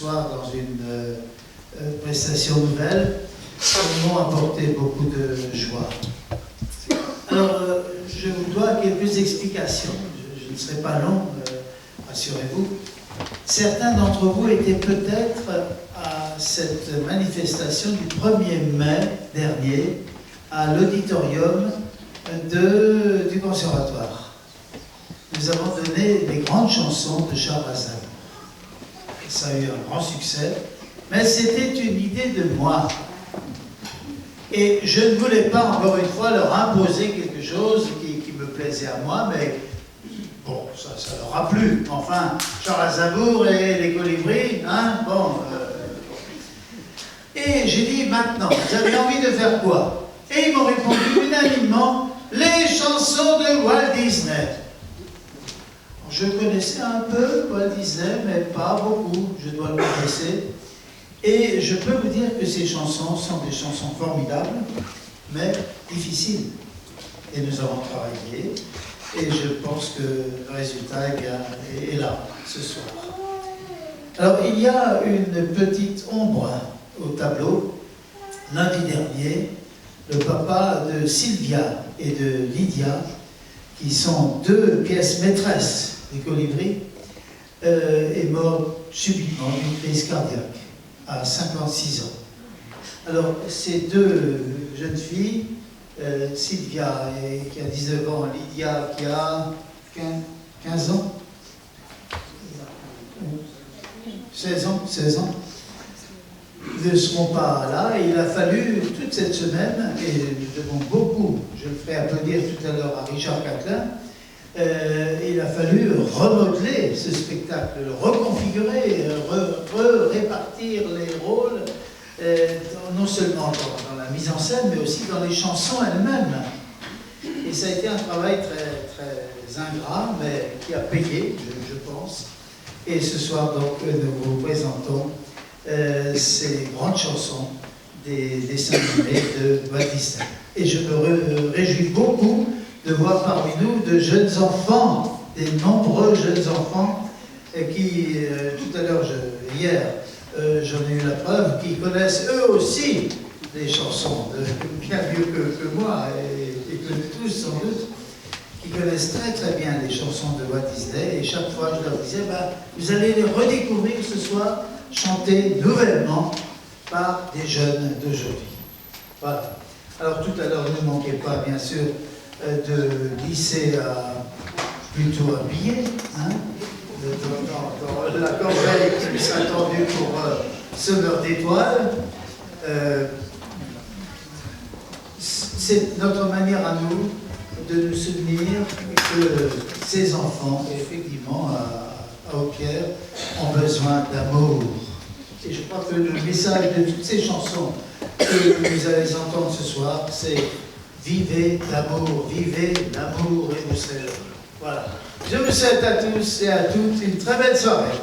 soir dans une prestation nouvelle m'ont apporté beaucoup de joie. Alors, je vous dois quelques explications. Je ne serai pas long, rassurez-vous. Certains d'entre vous étaient peut-être à cette manifestation du 1er mai dernier à l'auditorium du conservatoire. Nous avons donné les grandes chansons de Charles Aznavour. Ça a eu un grand succès, mais c'était une idée de moi. Et je ne voulais pas, encore une fois, leur imposer quelque chose qui me plaisait à moi, mais bon, ça leur a plu. Enfin, Charles Aznavour et les colibris, hein, bon. Et j'ai dit, maintenant, vous avez envie de faire quoi? Et ils m'ont répondu unanimement, les chansons de Walt Disney. Je connaissais un peu Walt Disney, mais pas beaucoup, je dois le confesser. Et je peux vous dire que ces chansons sont des chansons formidables, mais difficiles. Et nous avons travaillé, et je pense que le résultat est là, ce soir. Alors, il y a une petite ombre au tableau. Lundi dernier, le papa de Sylvia et de Lydia, qui sont deux pièces maîtresses des colibris, est mort subitement d'une crise cardiaque à 56 ans. Alors, ces deux jeunes filles, Sylvia qui a 19 ans, Lydia qui a 15 ans, 16 ans, ne seront pas là. Et il a fallu toute cette semaine, et nous devons beaucoup, je le ferai applaudir tout à l'heure à Richard Catelin, il a fallu remodeler ce spectacle, le reconfigurer, répartir les rôles, non seulement dans la mise en scène, mais aussi dans les chansons elles-mêmes. Et ça a été un travail très, très ingrat, mais qui a payé, je pense. Et ce soir, donc, nous vous présentons ces grandes chansons des dessins animés de Walt Disney. Et je me réjouis beaucoup de voir parmi nous de jeunes enfants, des nombreux jeunes enfants qui, tout à l'heure, hier, j'en ai eu la preuve, qui connaissent eux aussi des chansons, bien mieux que moi, et que tous sans doute, qui connaissent très très bien les chansons de Walt Disney, et chaque fois je leur disais, vous allez les redécouvrir ce soir, chantés nouvellement par des jeunes d'aujourd'hui. Voilà. Alors tout à l'heure, ne manquez pas, bien sûr, de glisser plutôt habillé, hein, dans la corbeille qui s'est attendue pour semeur d'étoiles. C'est notre manière à nous de nous souvenir que ces enfants, effectivement, à Auxerre, ont besoin d'amour. Et je crois que le message de toutes ces chansons que vous allez entendre ce soir, c'est vivez l'amour et vous serez heureux. Voilà. Je vous souhaite à tous et à toutes une très belle soirée.